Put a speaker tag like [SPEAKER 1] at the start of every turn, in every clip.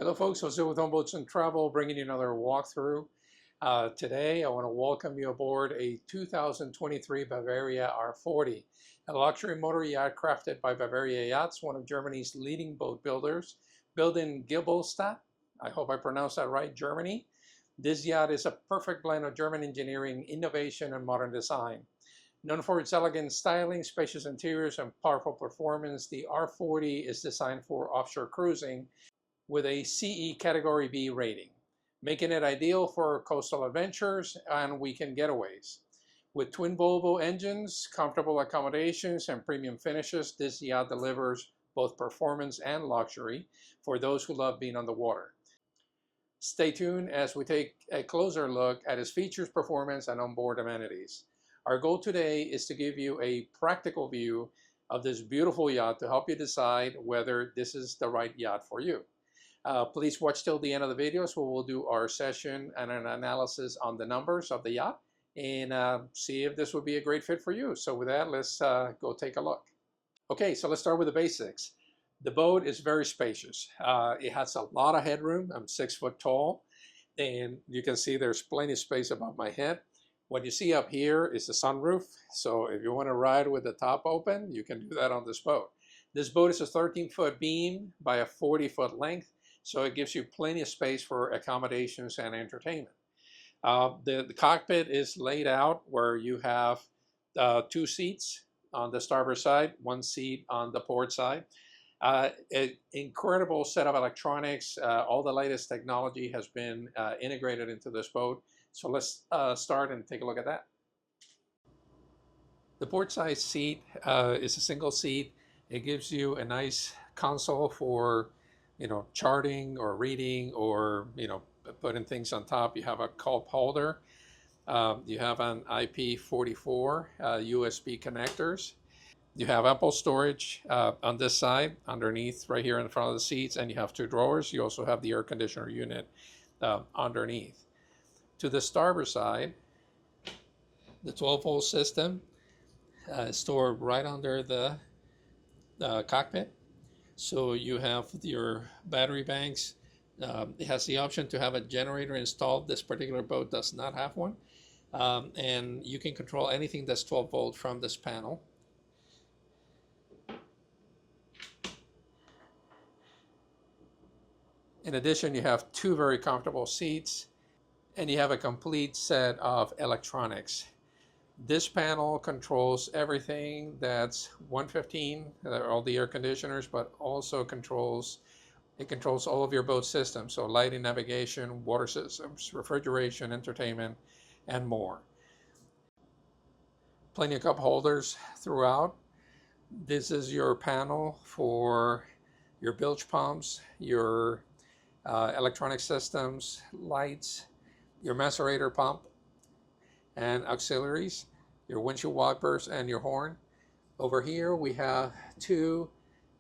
[SPEAKER 1] Hello folks, Jose with Homeboats and Travel, bringing you another walkthrough. Today I want to welcome you aboard a 2023 Bavaria R40, a luxury motor yacht crafted by Bavaria Yachts, one of Germany's leading boat builders, built in Gibbelstadt. I hope I pronounced that right, Germany. This yacht is a perfect blend of German engineering, innovation, and modern design. Known for its elegant styling, spacious interiors, and powerful performance, the R40 is designed for offshore cruising with a CE Category B rating, making it ideal for coastal adventures and weekend getaways. With twin Volvo engines, comfortable accommodations, and premium finishes, this yacht delivers both performance and luxury for those who love being on the water. Stay tuned as we take a closer look at its features, performance, and onboard amenities. Our goal today is to give you a practical view of this beautiful yacht to help you decide whether this is the right yacht for you. Please watch till the end of the videos where we'll do our session and an analysis on the numbers of the yacht and see if this would be a great fit for you. So with that, let's go take a look. Okay, so let's start with the basics. The boat is very spacious. It has a lot of headroom. I'm 6 foot tall, and you can see there's plenty of space above my head. What you see up here is the sunroof. So if you want to ride with the top open, you can do that on this boat. This boat is a 13-foot beam by a 40-foot length. So it gives you plenty of space for accommodations and entertainment. The cockpit is laid out where you have 2 seats on the starboard side, 1 seat on the port side. An incredible set of electronics. All the latest technology has been integrated into this boat. So let's start and take a look at that. The port side seat is a single seat. It gives you a nice console for charting or reading or, putting things on top. You have a cup holder. You have an IP44 USB connectors. You have ample storage on this side, underneath, right here in front of the seats, and you have 2 drawers. You also have the air conditioner unit underneath. To the starboard side, the 12-volt system is stored right under the cockpit. So you have your battery banks. It has the option to have a generator installed. This particular boat does not have one. And you can control anything that's 12 volt from this panel. In addition, you have 2 very comfortable seats, and you have a complete set of electronics. This panel controls everything that's 115, all the air conditioners, but also controls all of your boat systems. So lighting, navigation, water systems, refrigeration, entertainment, and more. Plenty of cup holders throughout. This is your panel for your bilge pumps, your electronic systems, lights, your macerator pump, and auxiliaries, your windshield wipers, and your horn. Over here we have 2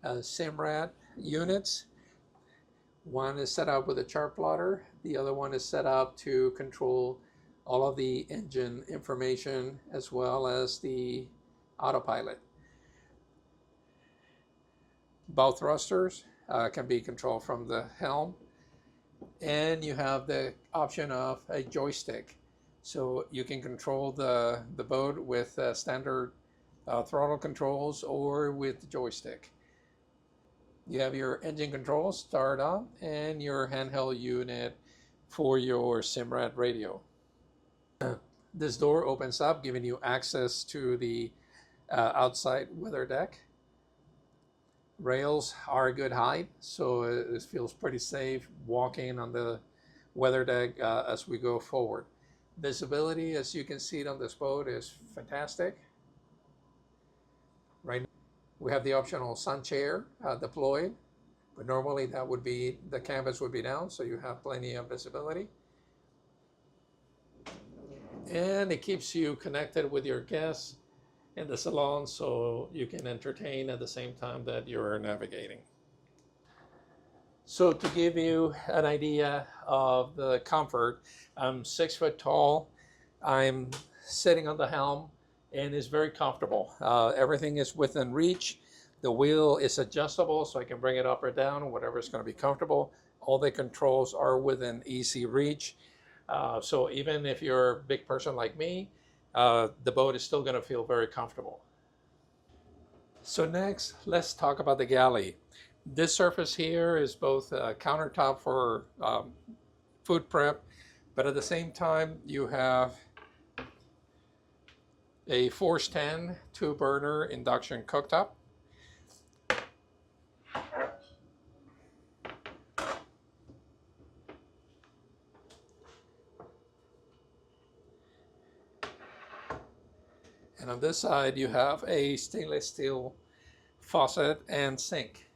[SPEAKER 1] Simrad units. One is set up with a chart plotter. The other one is set up to control all of the engine information as well as the autopilot. Bow thrusters can be controlled from the helm. And you have the option of a joystick. So you can control the boat with standard throttle controls or with the joystick. You have your engine controls, start on, and your handheld unit for your Simrad radio. This door opens up, giving you access to the outside weather deck. Rails are a good height, so it feels pretty safe walking on the weather deck as we go forward. Visibility, as you can see it on this boat, is fantastic. Right now, we have the optional sun chair deployed, but normally that would be, the canvas would be down, so you have plenty of visibility. And it keeps you connected with your guests in the salon so you can entertain at the same time that you're navigating. So to give you an idea of the comfort, I'm 6 foot tall. I'm sitting on the helm and it's very comfortable. Everything is within reach. The wheel is adjustable so I can bring it up or down, whatever is going to be comfortable. All the controls are within easy reach. So even if you're a big person like me, the boat is still going to feel very comfortable. So next, let's talk about the galley. This surface here is both a countertop for food prep, but at the same time, you have a 410 two-burner induction cooktop. And on this side, you have a stainless steel faucet and sink.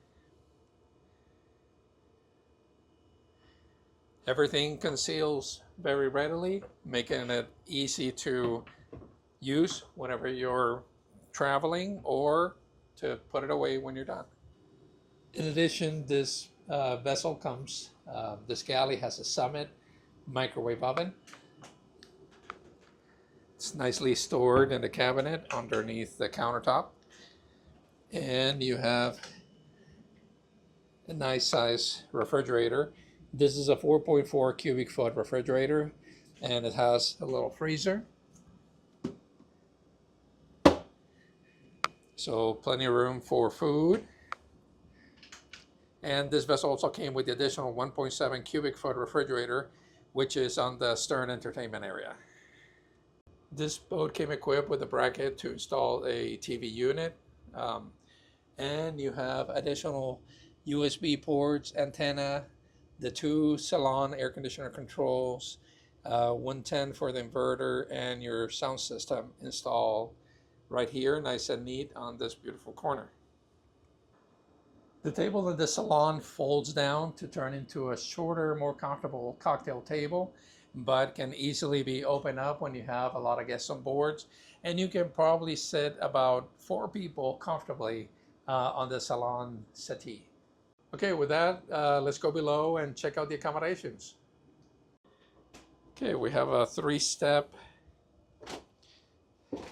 [SPEAKER 1] Everything conceals very readily, making it easy to use whenever you're traveling or to put it away when you're done. In addition, this vessel comes, this galley has a Summit microwave oven. It's nicely stored in the cabinet underneath the countertop. And you have a nice size refrigerator. This is a 4.4 cubic foot refrigerator, and it has a little freezer. So plenty of room for food. And this vessel also came with the additional 1.7 cubic foot refrigerator, which is on the stern entertainment area. This boat came equipped with a bracket to install a TV unit. And you have additional USB ports, antenna, the two salon air conditioner controls, 110 for the inverter, and your sound system installed right here, nice and neat on this beautiful corner. The table in the salon folds down to turn into a shorter, more comfortable cocktail table, but can easily be opened up when you have a lot of guests on board. And you can probably sit about 4 people comfortably on the salon settee. Okay, with that, let's go below and check out the accommodations. Okay, we have a 3-step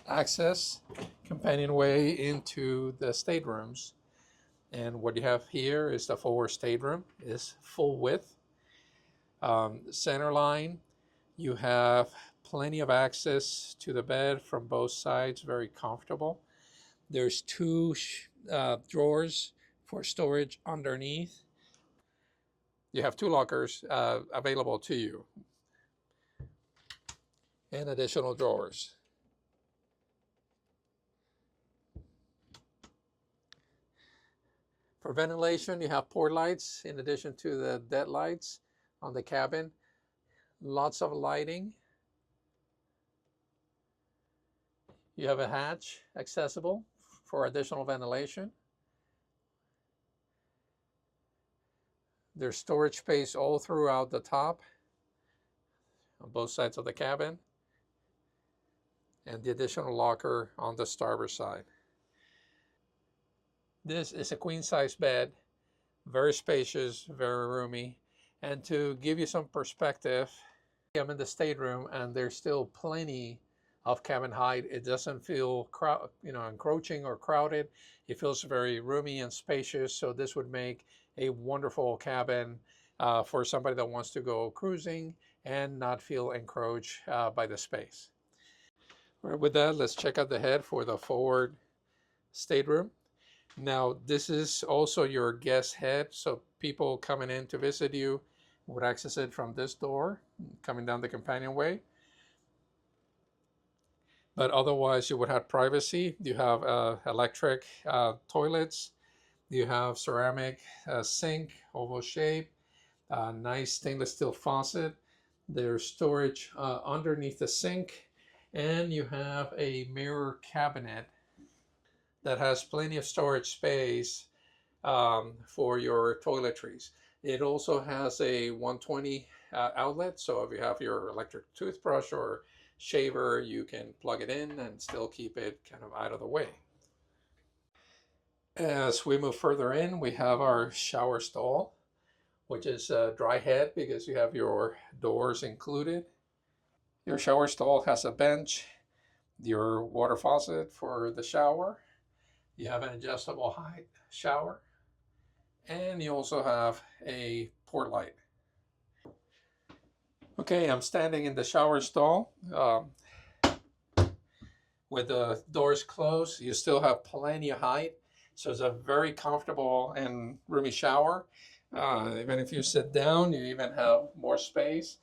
[SPEAKER 1] access companionway into the staterooms. And what you have here is the forward stateroom, is full width. Center line, you have plenty of access to the bed from both sides, very comfortable. There's 2 drawers for storage underneath. You have 2 lockers available to you and additional drawers. For ventilation, you have port lights in addition to the dead lights on the cabin. Lots of lighting. You have a hatch accessible for additional ventilation. There's storage space all throughout the top on both sides of the cabin, and the additional locker on the starboard side. This is a queen size bed, very spacious, very roomy. And to give you some perspective, I'm in the stateroom and there's still plenty of cabin height. It doesn't feel encroaching or crowded. It feels very roomy and spacious. So this would make a wonderful cabin for somebody that wants to go cruising and not feel encroached by the space. All right, with that, let's check out the head for the forward stateroom. Now, this is also your guest head, so people coming in to visit you would access it from this door, coming down the companionway. But otherwise, you would have privacy. You have electric toilets. You have ceramic sink, oval shape, nice stainless steel faucet. There's storage underneath the sink, and you have a mirror cabinet that has plenty of storage space for your toiletries. It also has a 120 outlet, so if you have your electric toothbrush or shaver, you can plug it in and still keep it kind of out of the way. As we move further in, we have our shower stall, which is a dry head because you have your doors included. Your shower stall has a bench, your water faucet for the shower. You have an adjustable height shower, and you also have a port light. Okay, I'm standing in the shower stall. With the doors closed, you still have plenty of height. So it's a very comfortable and roomy shower. Even if you sit down, you even have more space.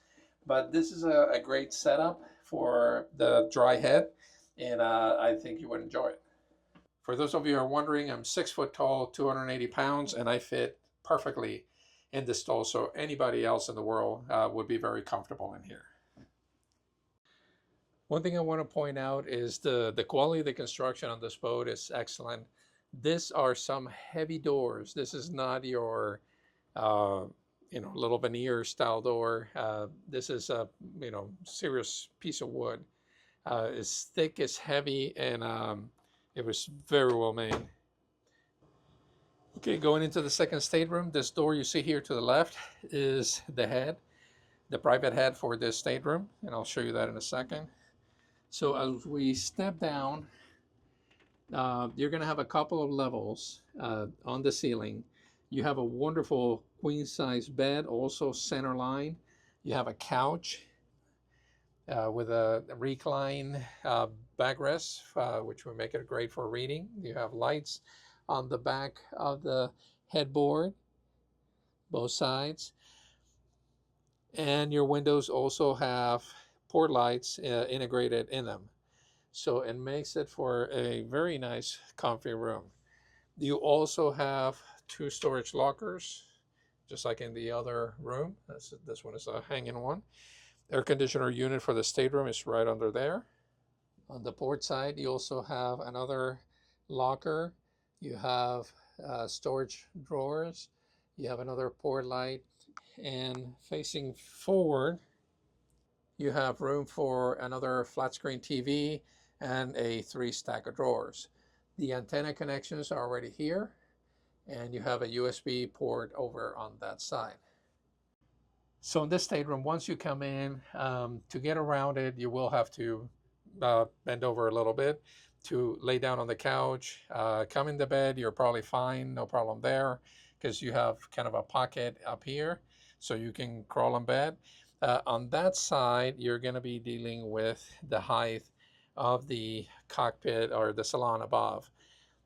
[SPEAKER 1] But this is a great setup for the dry head, and I think you would enjoy it. For those of you who are wondering, I'm 6 foot tall, 280 pounds, and I fit perfectly in this stall. So anybody else in the world would be very comfortable in here. One thing I want to point out is the quality of the construction on this boat is excellent. These are some heavy doors. This is not your little veneer style door. This is a serious piece of wood. It's thick, it's heavy, and it was very well made. Okay, going into the second stateroom, this door you see here to the left is the head, the private head for this stateroom, and I'll show you that in a second. So as we step down, you're going to have a couple of levels on the ceiling. You have a wonderful queen size bed, also center line. You have a couch with a recline backrest, which will make it great for reading. You have lights on the back of the headboard, both sides. And your windows also have port lights integrated in them. So it makes it for a very nice, comfy room. You also have 2 storage lockers, just like in the other room. This one is a hanging one. Air conditioner unit for the stateroom is right under there. On the port side, you also have another locker. You have storage drawers. You have another port light. And facing forward, you have room for another flat screen TV and a 3 stack of drawers. The antenna connections are already here, and you have a USB port over on that side. So in this stateroom, once you come in, to get around it, you will have to bend over a little bit to lay down on the couch. Come in the bed, you're probably fine, no problem there, because you have kind of a pocket up here, so you can crawl in bed. On that side, you're going to be dealing with the height of the cockpit or the salon above.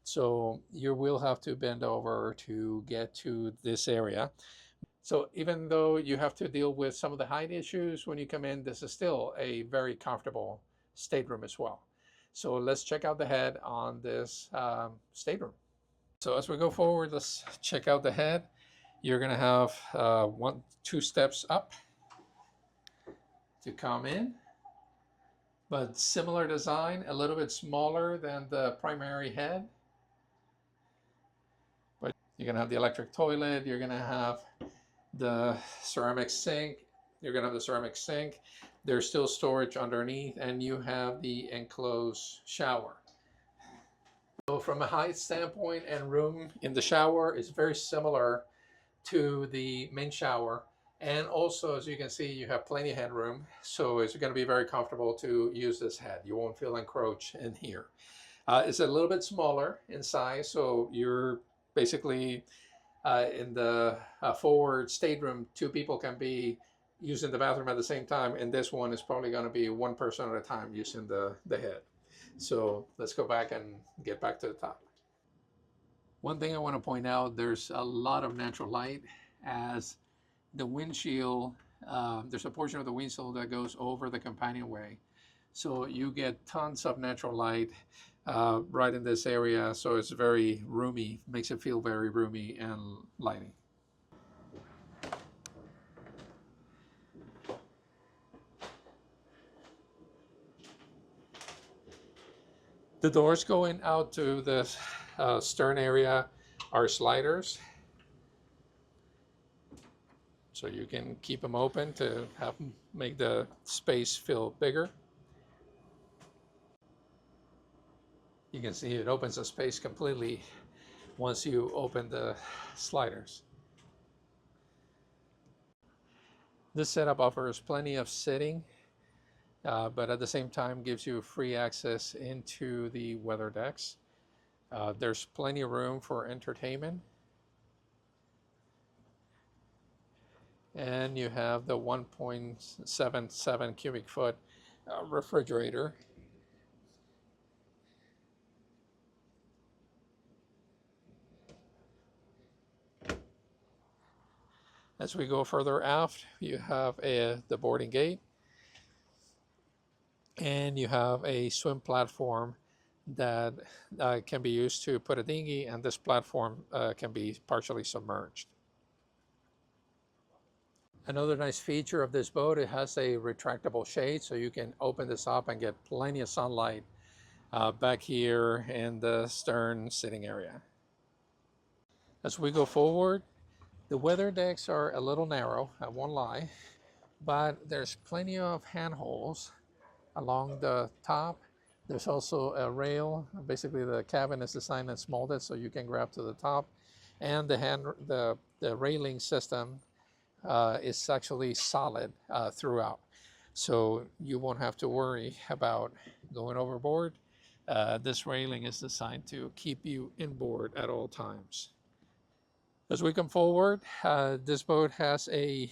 [SPEAKER 1] So you will have to bend over to get to this area. So even though you have to deal with some of the height issues when you come in, this is still a very comfortable stateroom as well. So let's check out the head on this stateroom. So as we go forward, let's check out the head. You're going to have 2 steps up to come in, but similar design, a little bit smaller than the primary head. But you're going to have the electric toilet, you're going to have the ceramic sink, there's still storage underneath, and you have the enclosed shower. So from a height standpoint and room in the shower is very similar to the main shower. And also, as you can see, you have plenty of headroom, so it's going to be very comfortable to use this head. You won't feel encroached in here. It's a little bit smaller in size, so you're basically in the forward stateroom, 2 people can be using the bathroom at the same time, and this one is probably going to be 1 person at a time using the head. So let's go back and get back to the top. One thing I want to point out, there's a lot of natural light as the windshield, there's a portion of the windshield that goes over the companionway. So you get tons of natural light right in this area. So it's very roomy, makes it feel very roomy and lighting. The doors going out to the stern area are sliders. So you can keep them open to make the space feel bigger. You can see it opens the space completely once you open the sliders. This setup offers plenty of sitting, but at the same time gives you free access into the weather decks. There's plenty of room for entertainment. And you have the 1.77 cubic foot refrigerator. As we go further aft, you have the boarding gate, and you have a swim platform that can be used to put a dinghy, and this platform can be partially submerged. Another nice feature of this boat, it has a retractable shade, so you can open this up and get plenty of sunlight back here in the stern sitting area. As we go forward, the weather decks are a little narrow, I won't lie, but there's plenty of handholds along the top. There's also a rail. Basically, the cabin is designed and molded so you can grab to the top, and the railing system is actually solid throughout, so you won't have to worry about going overboard. This railing is designed to keep you inboard at all times. As we come forward, this boat has a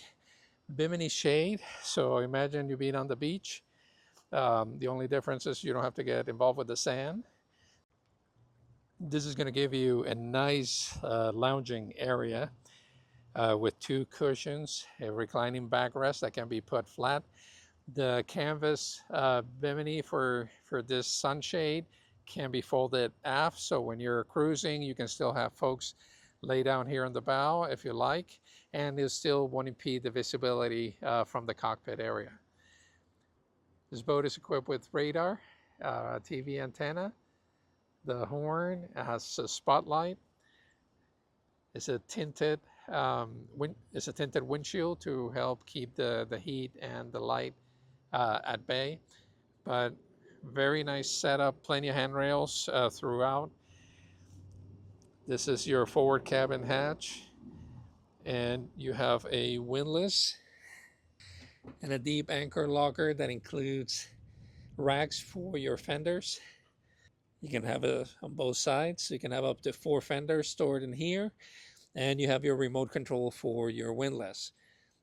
[SPEAKER 1] bimini shade, so imagine you being on the beach. The only difference is you don't have to get involved with the sand. This is going to give you a nice lounging area with two cushions, a reclining backrest that can be put flat. The canvas bimini for this sunshade can be folded aft, so when you're cruising, you can still have folks lay down here on the bow if you like, and it still won't impede the visibility from the cockpit area. This boat is equipped with radar, TV antenna, the horn, it has a spotlight. It's a tinted windshield to help keep the heat and the light at bay. But very nice setup, plenty of handrails throughout. This is your forward cabin hatch, and you have a windlass and a deep anchor locker that includes racks for your fenders. You can have it on both sides. You can have up to 4 fenders stored in here, and you have your remote control for your windlass.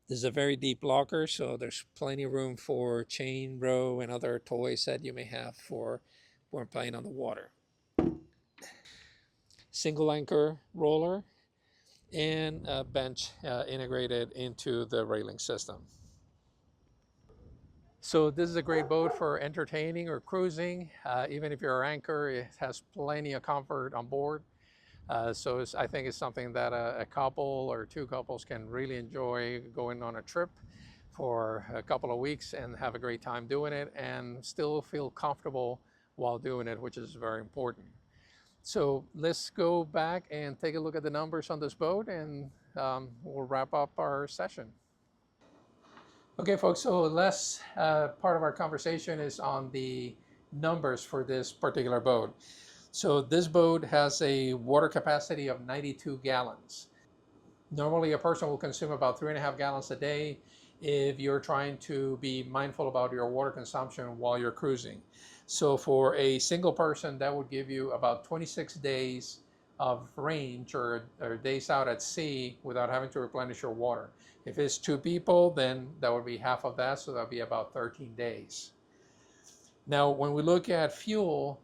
[SPEAKER 1] This is a very deep locker, so there's plenty of room for chain, row, and other toys that you may have for when playing on the water. Single anchor roller and a bench integrated into the railing system. So this is a great boat for entertaining or cruising. Even if you're an anchor, it has plenty of comfort on board. So I think it's something that a couple or 2 couples can really enjoy going on a trip for a couple of weeks and have a great time doing it and still feel comfortable while doing it, which is very important. So let's go back and take a look at the numbers on this boat, and we'll wrap up our session. Okay, folks, so the last part of our conversation is on the numbers for this particular boat. So this boat has a water capacity of 92 gallons. Normally a person will consume about 3.5 gallons a day if you're trying to be mindful about your water consumption while you're cruising. So for a single person, that would give you about 26 days of range or days out at sea without having to replenish your water. If it's 2 people, then that would be half of that, so that would be about 13 days. Now, when we look at fuel,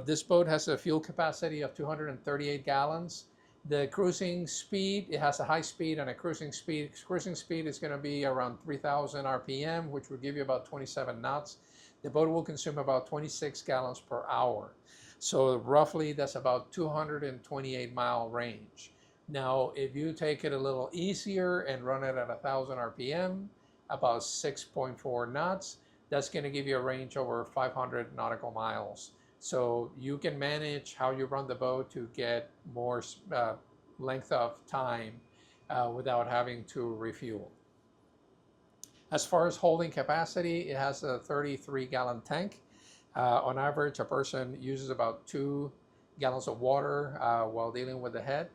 [SPEAKER 1] this boat has a fuel capacity of 238 gallons. The cruising speed, it has a high speed and a cruising speed. Cruising speed is going to be around 3,000 RPM, which will give you about 27 knots. The boat will consume about 26 gallons per hour. So roughly that's about 228 mile range. Now, if you take it a little easier and run it at 1,000 RPM, about 6.4 knots, that's going to give you a range over 500 nautical miles. So you can manage how you run the boat to get more length of time without having to refuel. As far as holding capacity, it has a 33-gallon tank. On average, a person uses about 2 gallons of water while dealing with the head.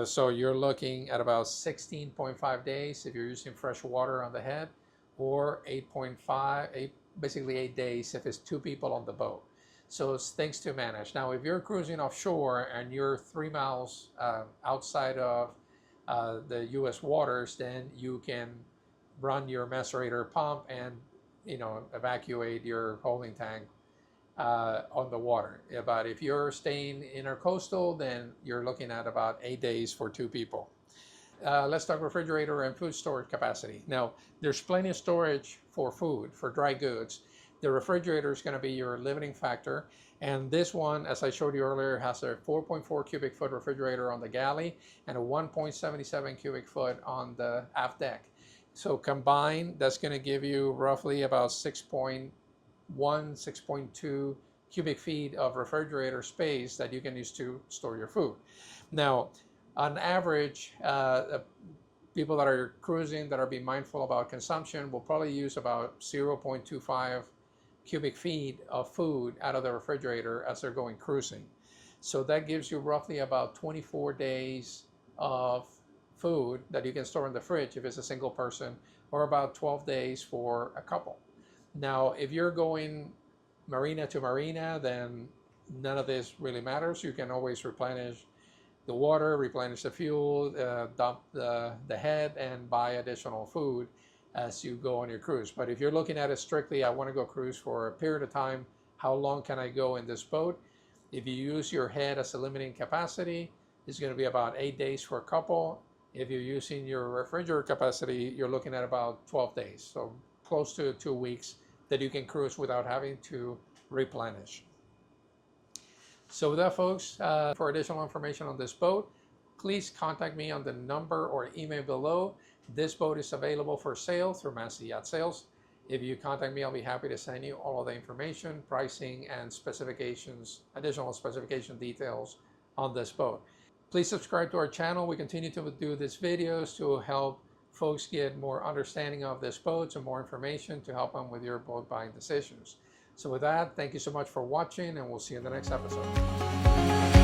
[SPEAKER 1] So you're looking at about 16.5 days if you're using fresh water on the head, or 8.5, basically 8 days if it's 2 people on the boat. So it's things to manage. Now, if you're cruising offshore and you're 3 miles outside of the U.S. waters, then you can run your macerator pump and evacuate your holding tank on the water. But if you're staying intercoastal, then you're looking at about 8 days for 2 people. Let's talk refrigerator and food storage capacity. Now, there's plenty of storage for food, for dry goods. The refrigerator is going to be your limiting factor. And this one, as I showed you earlier, has a 4.4 cubic foot refrigerator on the galley and a 1.77 cubic foot on the aft deck. So combined, that's going to give you roughly about 6.1, 6.2 cubic feet of refrigerator space that you can use to store your food. Now, on average, people that are cruising, that are being mindful about consumption, will probably use about 0.25 cubic feet of food out of the refrigerator as they're going cruising. So that gives you roughly about 24 days of food that you can store in the fridge if it's a single person, or about 12 days for a couple. Now, if you're going marina to marina, then none of this really matters. You can always replenish the water, replenish the fuel, dump the head, and buy additional food as you go on your cruise. But if you're looking at it strictly, I want to go cruise for a period of time, how long can I go in this boat? If you use your head as a limiting capacity, it's going to be about 8 days for a couple. If you're using your refrigerator capacity, you're looking at about 12 days. So close to 2 weeks that you can cruise without having to replenish. So with that, folks, for additional information on this boat, please contact me on the number or email below. This boat is available for sale through Massey Yacht Sales. If you contact me, I'll be happy to send you all of the information, pricing, and specifications, additional specification details on this boat. Please subscribe to our channel. We continue to do these videos to help folks get more understanding of this boat and more information to help them with your boat buying decisions. So with that, thank you so much for watching, and we'll see you in the next episode.